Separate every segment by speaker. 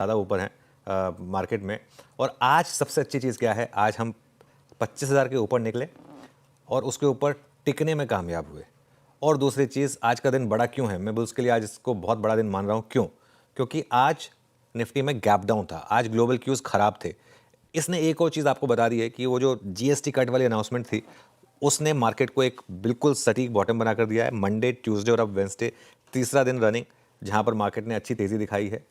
Speaker 1: ज़्यादा ऊपर हैं मार्केट में। और आज सबसे अच्छी चीज़ क्या है, आज हम 25,000 के ऊपर निकले और उसके ऊपर टिकने में कामयाब हुए। और दूसरी चीज़, आज का दिन बड़ा क्यों है, मैं भी उसके लिए आज इसको बहुत बड़ा दिन मान रहा हूँ। क्यों? क्योंकि आज निफ्टी में गैप डाउन था, आज ग्लोबल क्यूज़ ख़राब थे। इसने एक और चीज़ आपको बता दी है कि वो जो जीएसटी कट वाली अनाउंसमेंट थी, उसने मार्केट को एक बिल्कुल सटीक बॉटम बना कर दिया है। मंडे, ट्यूसडे और अब वेंसडे, तीसरा दिन रनिंग जहां पर मार्केट ने अच्छी तेज़ी दिखाई है।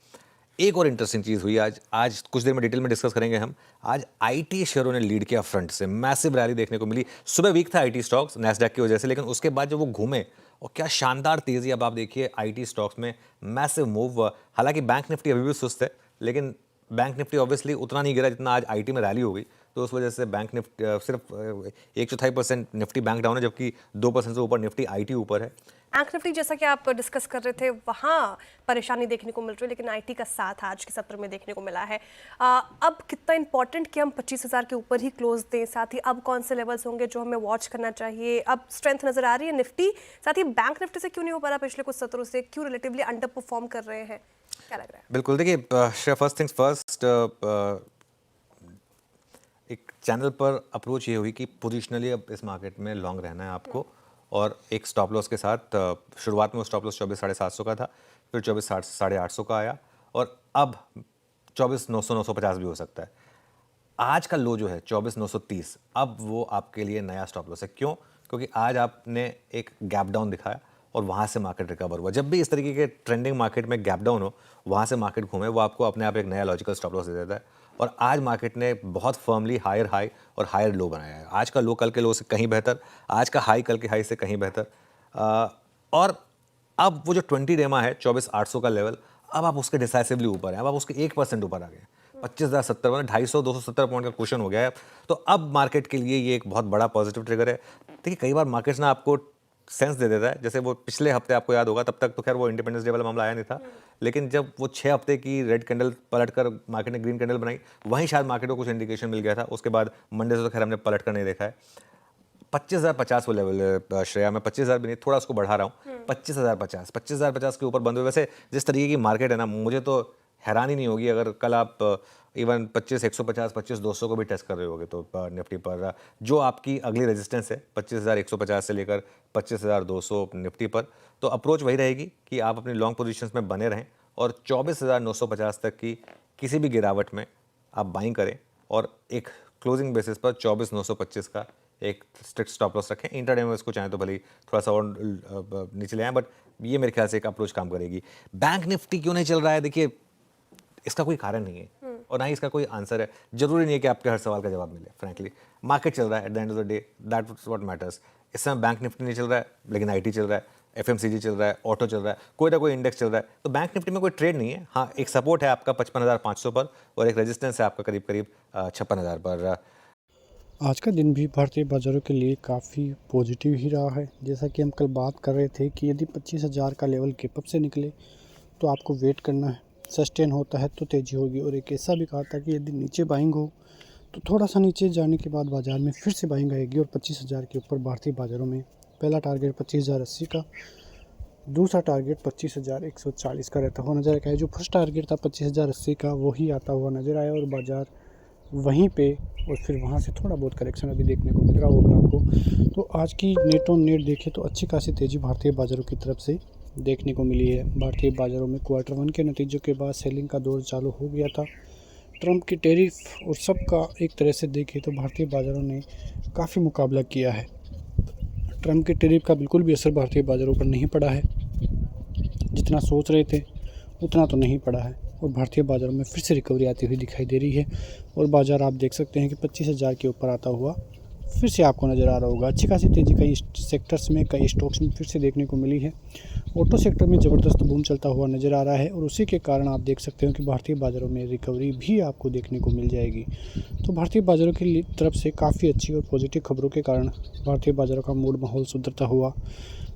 Speaker 1: एक और इंटरेस्टिंग चीज़ हुई आज कुछ देर में डिटेल में डिस्कस करेंगे हम। आज आईटी शेयरों ने लीड किया, फ्रंट से मैसिव रैली देखने को मिली। सुबह वीक था आईटी स्टॉक्स नैस्डैक की वजह से, लेकिन उसके बाद जब वो घूमे और क्या शानदार तेज़ी, अब आप देखिए आईटी स्टॉक्स में मैसिव मूव। हालांकि बैंक निफ्टी अभी भी सुस्त है, लेकिन बैंक निफ्टी ऑब्वियसली उतना नहीं गिरा जितना आज आईटी में रैली हो गई। तो उस वजह से बैंक निफ्टी सिर्फ 1/4% निफ्टी बैंक डाउन है, जबकि 2% से ऊपर निफ्टी आईटी ऊपर है।
Speaker 2: बैंक निफ्टी जैसा कि आप डिस्कस कर रहे थे, वहाँ परेशानी देखने को मिल रही है, लेकिन आईटी का साथ आज के सत्र में देखने को मिला है। अब कितना इंपॉर्टेंट कि हम 25,000 के ऊपर ही क्लोज दें, साथ ही अब कौन से लेवल्स होंगे जो हमें वॉच करना चाहिए? अब स्ट्रेंथ नजर आ रही है निफ्टी, साथ ही बैंक निफ्टी से क्यों नहीं हो पा रहा पिछले कुछ सत्रों से, क्यों रिलेटिवली अंडर परफॉर्म कर रहे हैं, क्या लग रहा है?
Speaker 1: बिल्कुल, देखिए फर्स्ट थिंग्स फर्स्ट, एक चैनल पर अप्रोच ये हुई कि पोजिशनली अब इस मार्केट में लॉन्ग रहना है आपको, और एक स्टॉप लॉस के साथ। शुरुआत में वो स्टॉप लॉस 24,750 का था, फिर 24,850 का आया, और अब 24,900 950 भी हो सकता है। आज का लो जो है 24,930, अब वो आपके लिए नया स्टॉप लॉस है। क्यों? क्योंकि आज आपने एक गैप डाउन दिखाया और वहाँ से मार्केट रिकवर हुआ। जब भी इस तरीके के ट्रेंडिंग मार्केट में गैप डाउन हो, वहाँ से मार्केट घूमे, वो आपको अपने आप एक नया लॉजिकल स्टॉप लॉस दे देता है। और आज मार्केट ने बहुत फर्मली हायर हाई और हायर लो बनाया है। आज का लो कल के लो से कहीं बेहतर, आज का हाई कल के हाई से कहीं बेहतर। और अब वो जो 20 डेमा है 24,800 का लेवल, अब आप उसके डिसाइसिवली ऊपर हैं, अब आप उसके 1% ऊपर आ गए। 25,070 मतलब 250 पॉइंट का क्वेश्चन हो गया है। तो अब मार्केट के लिए ये एक बहुत बड़ा पॉजिटिव ट्रिगर है। देखिए, कई बार मार्केट्स ना आपको सेंस दे देता है, जैसे वो पिछले हफ्ते आपको याद होगा, तब तक तो खैर वो इंडिपेंडेंस डे वाला मामला आया नहीं था, लेकिन जब वो 6 हफ्ते की रेड कैंडल पलट कर मार्केट ने ग्रीन कैंडल बनाई, वहीं शायद मार्केट को कुछ इंडिकेशन मिल गया था। उसके बाद मंडे से तो खैर हमने पलट कर नहीं देखा है। 25,050 वो लेवल है श्रेया, मैं 25,000 भी नहीं, थोड़ा उसको बढ़ा रहा हूँ, 25,050 के ऊपर बंद हुए। वैसे जिस तरीके की मार्केट है ना, मुझे तो हैरानी नहीं होगी अगर कल आप इवन 25,150 25,200 को भी टेस्ट कर रहे होगे तो निफ्टी पर। जो आपकी अगली रेजिस्टेंस है 25,150 से लेकर 25,200 निफ्टी पर, तो अप्रोच वही रहेगी कि आप अपनी लॉन्ग पोजीशंस में बने रहें और 24,950 तक की किसी भी गिरावट में आप बाइंग करें, और एक क्लोजिंग बेसिस पर 24,925 का एक स्ट्रिक्ट स्टॉप लॉस रखें। इंटरडे में इसको चाहें तो भले ही थोड़ा सा और नीचे ले आएं, बट ये मेरे ख्याल से एक अप्रोच काम करेगी। बैंक निफ्टी क्यों नहीं चल रहा है? देखिए, इसका कोई कारण नहीं है और ना ही इसका कोई आंसर है। जरूरी नहीं है कि आपके हर सवाल का जवाब मिले। फ्रैंकली मार्केट चल रहा है, at the end of the day that what matters. इस समय बैंक निफ्टी नहीं चल रहा है, लेकिन आईटी चल रहा है, एफएमसीजी चल रहा है, ऑटो चल रहा है, कोई ना कोई इंडेक्स चल रहा है। तो बैंक निफ्टी में कोई ट्रेड नहीं है। हाँ, एक सपोर्ट है आपका 55,500 पर, और एक रेजिस्टेंस है आपका करीब करीब 56,000 पर।
Speaker 3: आज का दिन भी भारतीय बाज़ारों के लिए काफ़ी पॉजिटिव ही रहा है। जैसा कि हम कल बात कर रहे थे कि यदि 25,000 का लेवल गैप अप से निकले तो आपको वेट करना है, सस्टेन होता है तो तेज़ी होगी। और एक ऐसा भी कहा था कि यदि नीचे बाइंग हो तो थोड़ा सा नीचे जाने के बाद बाज़ार में फिर से बाइंग आएगी और 25,000 के ऊपर भारतीय बाज़ारों में पहला टारगेट 25,080 का, दूसरा टारगेट 25,140 का रहता हुआ नजर आया। जो फर्स्ट टारगेट था 25,080 का, वही आता हुआ नजर आया और बाज़ार वहीं पे, और फिर वहाँ से थोड़ा बहुत करेक्शन अभी देखने को मिल रहा होगा आपको। तो आज की नेट ऑन नेट देखें तो अच्छी खासी तेज़ी भारतीय बाज़ारों की तरफ से देखने को मिली है। भारतीय बाज़ारों में क्वार्टर 1 के नतीजों के बाद सेलिंग का दौर चालू हो गया था। ट्रंप की टैरिफ और सबका एक तरह से देखें तो भारतीय बाज़ारों ने काफ़ी मुकाबला किया है। ट्रंप की टैरिफ का बिल्कुल भी असर भारतीय बाज़ारों पर नहीं पड़ा है, जितना सोच रहे थे उतना तो नहीं पड़ा है, और भारतीय बाज़ारों में फिर से रिकवरी आती हुई दिखाई दे रही है। और बाज़ार आप देख सकते हैं कि 25,000 के ऊपर आता हुआ फिर से आपको नज़र आ रहा होगा। अच्छी खासी तेज़ी कई सेक्टर्स में, कई स्टॉक्स में फिर से देखने को मिली है। ऑटो सेक्टर में ज़बरदस्त बूम चलता हुआ नज़र आ रहा है, और उसी के कारण आप देख सकते हो कि भारतीय बाज़ारों में रिकवरी भी आपको देखने को मिल जाएगी। तो भारतीय बाज़ारों की तरफ से काफ़ी अच्छी और पॉजिटिव खबरों के कारण भारतीय बाज़ारों का मूड माहौल सुधरता हुआ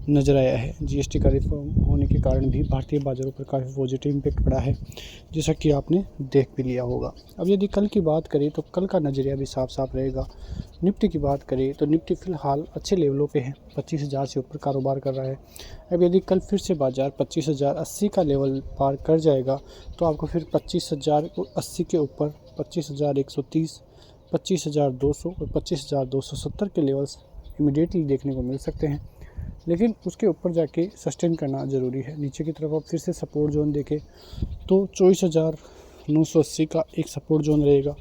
Speaker 3: नज़र आया है। जीएसटी का रिफॉर्म होने के कारण भी भारतीय बाज़ारों पर काफ़ी पॉजिटिव इम्पैक्ट पड़ा है, जैसा कि आपने देख भी लिया होगा। अब यदि कल की बात करें तो कल का नज़रिया भी साफ साफ रहेगा। निफ्टी की बात करें तो निफ्टी फ़िलहाल अच्छे लेवलों पे है, 25,000 से ऊपर कारोबार कर रहा है। अब यदि कल फिर से बाज़ार 25,080 का लेवल पार कर जाएगा तो आपको फिर 25,080 के ऊपर 25,130, 25,200 और 25,270 के लेवल्स इमीडिएटली देखने को मिल सकते हैं, लेकिन उसके ऊपर जाके सस्टेन करना ज़रूरी है। नीचे की तरफ आप फिर से सपोर्ट जोन देखें तो 24,980 का एक सपोर्ट जोन रहेगा।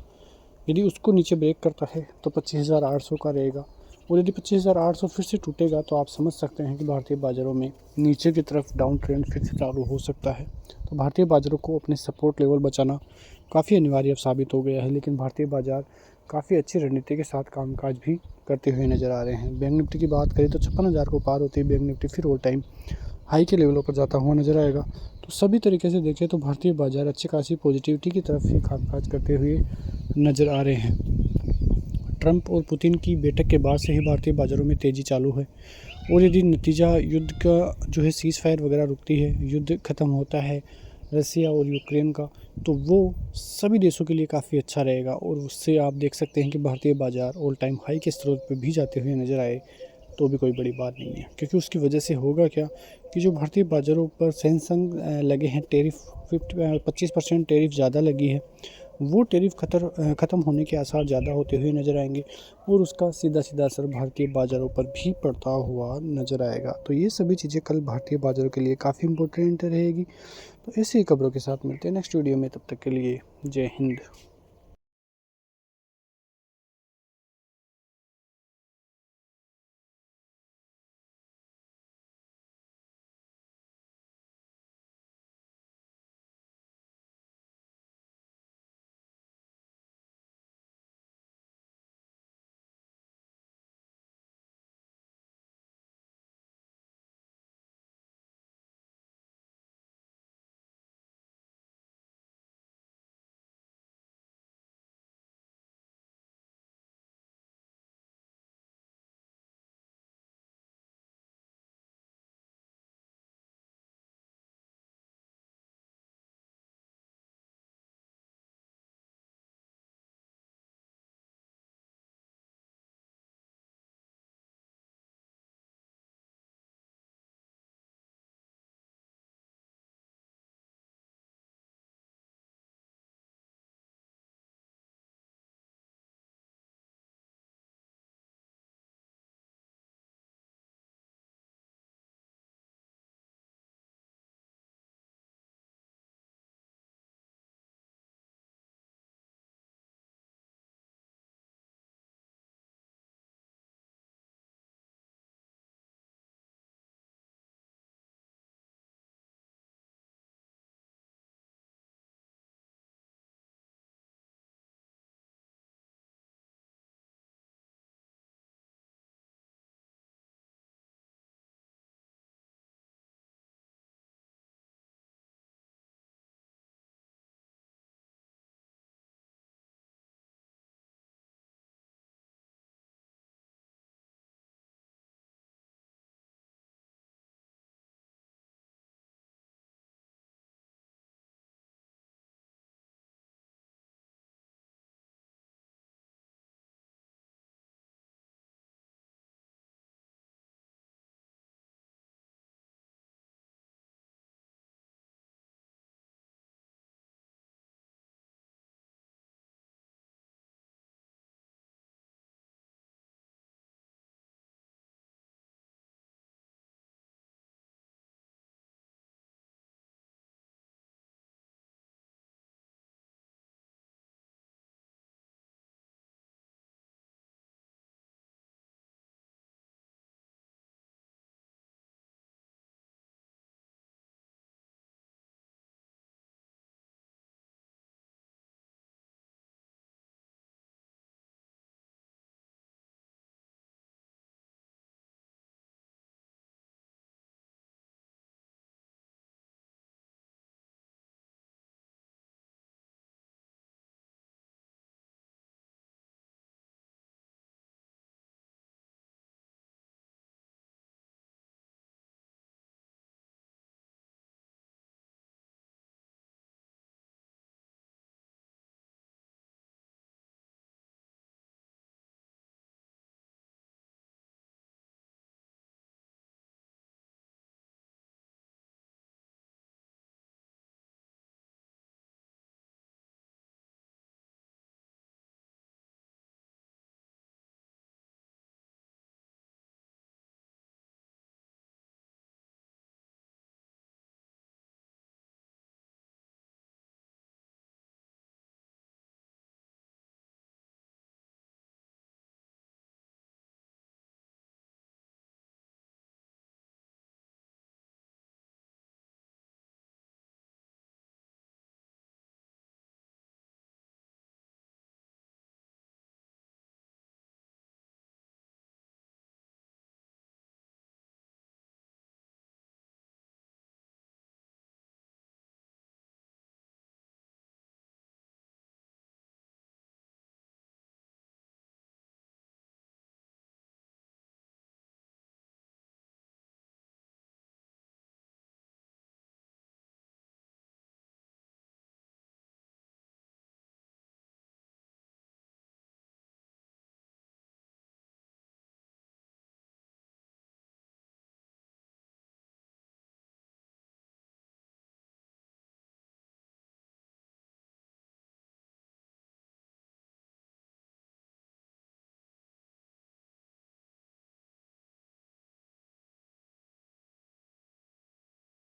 Speaker 3: यदि उसको नीचे ब्रेक करता है तो 25,800 का रहेगा, और यदि 25,800 फिर से टूटेगा तो आप समझ सकते हैं कि भारतीय बाज़ारों में नीचे की तरफ डाउन ट्रेंड फिर से चालू हो सकता है। तो भारतीय बाज़ारों को अपने सपोर्ट लेवल बचाना काफ़ी अनिवार्य साबित हो गया है, लेकिन भारतीय बाज़ार काफ़ी अच्छी रणनीति के साथ कामकाज भी करते हुए नज़र आ रहे हैं। बैंक निफ्टी की बात करें तो 56,000 को पार होते ही बैंक निफ्टी फिर ऑल टाइम हाई के लेवलों पर जाता हुआ नज़र आएगा। तो सभी तरीके से देखें तो भारतीय बाज़ार अच्छी खासी पॉजिटिविटी की तरफ ही कामकाज करते हुए नज़र आ रहे हैं। ट्रंप और पुतिन की बैठक के बाद से ही भारतीय बाज़ारों में तेज़ी चालू है, और यदि नतीजा युद्ध का जो है सीज़ फायर वगैरह रुकती है, युद्ध ख़त्म होता है रसिया और यूक्रेन का, तो वो सभी देशों के लिए काफ़ी अच्छा रहेगा, और उससे आप देख सकते हैं कि भारतीय बाज़ार ऑल टाइम हाई के स्रोत पर भी जाते हुए नज़र आए तो भी कोई बड़ी बात नहीं है, क्योंकि उसकी वजह से होगा क्या कि जो भारतीय बाज़ारों पर सैमसंग लगे हैं टैरिफ 25% टैरिफ ज़्यादा लगी है, वो टैरिफ ख़त्म होने के आसार ज़्यादा होते हुए नज़र आएंगे, और उसका सीधा सीधा असर भारतीय बाज़ारों पर भी पड़ता हुआ नज़र आएगा। तो ये सभी चीज़ें कल भारतीय बाज़ारों के लिए काफ़ी इंपॉर्टेंट रहेगी। तो ऐसी ही खबरों के साथ मिलते हैं नेक्स्ट वीडियो में, तब तक के लिए जय हिंद।